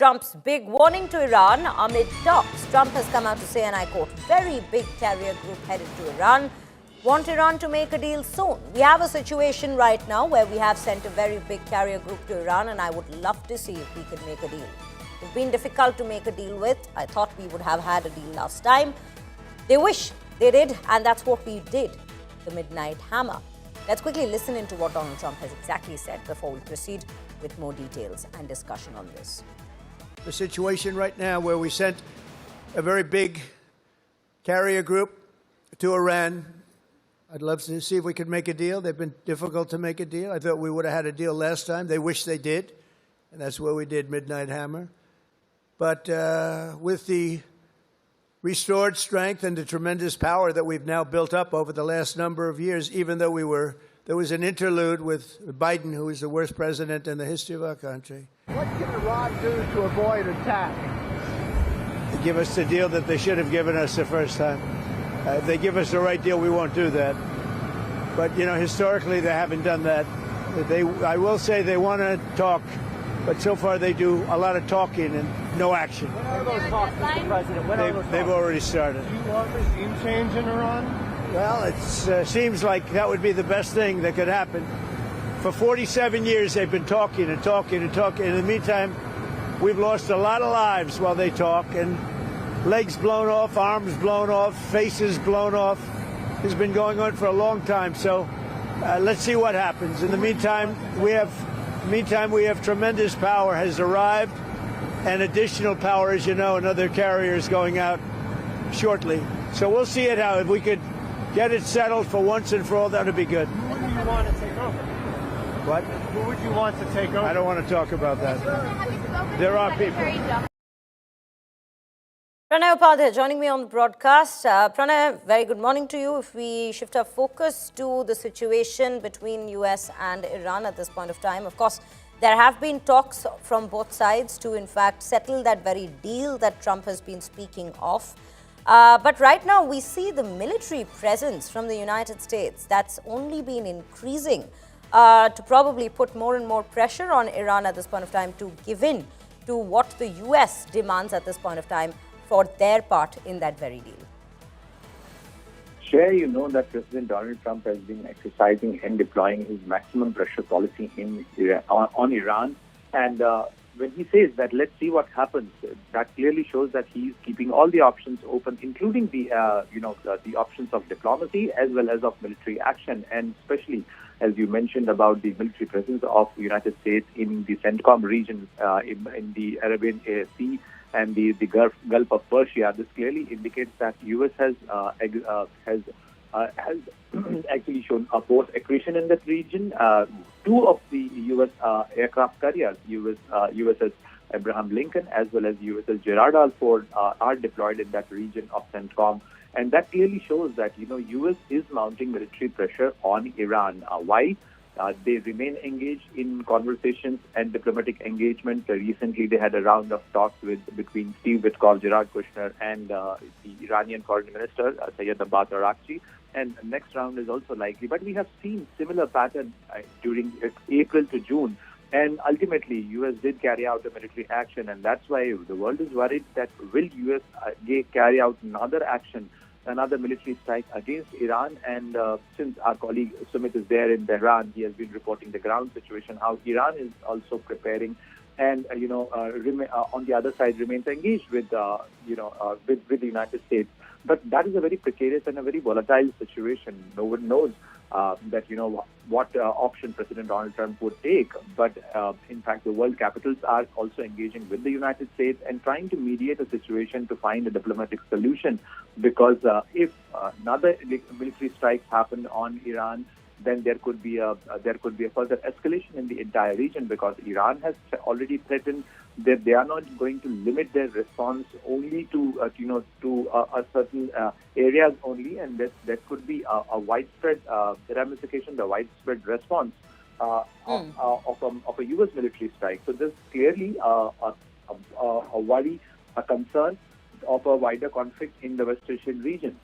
Trump's big warning to Iran amid talks. Trump has come out to say, and I quote, very big carrier group headed to Iran. Want Iran to make a deal soon. We have a situation right now where we have sent a very big carrier group to Iran, and I would love to see if we could make a deal. It's been difficult to make a deal with. I thought we would have had a deal last time. They wish they did, and that's what we did. The midnight hammer. Let's quickly listen into what Donald Trump has exactly said before we proceed with more details and discussion on this. The situation right now where we sent a very big carrier group to Iran. I'd love to see if we could make a deal. They've been difficult to make a deal. I thought we would have had a deal last time. They wish they did, and that's where we did Midnight Hammer. But with the restored strength and the tremendous power that we've now built up over the last number of years, even though there was an interlude with Biden, who is the worst president in the history of our country. What can Iran do to avoid attack? Give us the deal that they should have given us the first time. If they give us the right deal, we won't do that. But, you know, historically, they haven't done that. I will say they want to talk, but so far they do a lot of talking and no action. When are those talks, Mr. President? They've already started. Do you want regime change in Iran? Well, it seems like that would be the best thing that could happen. For 47 years, they've been talking and talking and talking. In the meantime, we've lost a lot of lives while they talk, and legs blown off, arms blown off, faces blown off. It's been going on for a long time, so let's see what happens. In the meantime, we have tremendous power has arrived, and additional power, as you know, another carrier is going out shortly. So we'll see it out. If we could get it settled for once and for all, that would be good. Who do you want to take over? What? Who would you want to take over? I don't want to talk about that. There are people. Pranay Upadhyay joining me on the broadcast. Pranay, very good morning to you. If we shift our focus to the situation between US and Iran at this point of time, of course, there have been talks from both sides to, in fact, settle that very deal that Trump has been speaking of. But right now, we see the military presence from the United States that's only been increasing to probably put more and more pressure on Iran at this point of time to give in to what the US demands at this point of time for their part in that very deal. Share, you know that President Donald Trump has been exercising and deploying his maximum pressure policy on Iran. And when he says that, let's see what happens, that clearly shows that he's keeping all the options open, including the options of diplomacy as well as of military action, and especially, as you mentioned, about the military presence of the United States in the CENTCOM region, in the Arabian Sea and the Gulf of Persia. This clearly indicates that U.S. has actually shown both aggression in that region. Two of the U.S. aircraft carriers, USS Abraham Lincoln as well as USS Gerald are deployed in that region of CENTCOM. And that clearly shows that, you know, U.S. is mounting military pressure on Iran. Why? They remain engaged in conversations and diplomatic engagement. Recently, they had a round of talks between Steve Witkoff, Gerald Kushner, and the Iranian foreign minister, Abbas Araghchi. And the next round is also likely. But we have seen similar pattern during April to June. And ultimately, U.S. did carry out a military action. And that's why the world is worried that will U.S. carry out another military strike against Iran. And since our colleague Sumit is there in Tehran, he has been reporting the ground situation, how Iran is also preparing and, on the other side remains engaged with the United States. But that is a very precarious and a very volatile situation. No one knows that, what option President Donald Trump would take. But in fact, the world capitals are also engaging with the United States and trying to mediate a situation to find a diplomatic solution. Because if another military strike happened on Iran, then there could be a further escalation in the entire region, because Iran has already threatened that they are not going to limit their response only to a certain areas only, and that could be a widespread ramification, the widespread response of a U.S. military strike. So there's clearly a worry, a concern of a wider conflict in the West Asian region.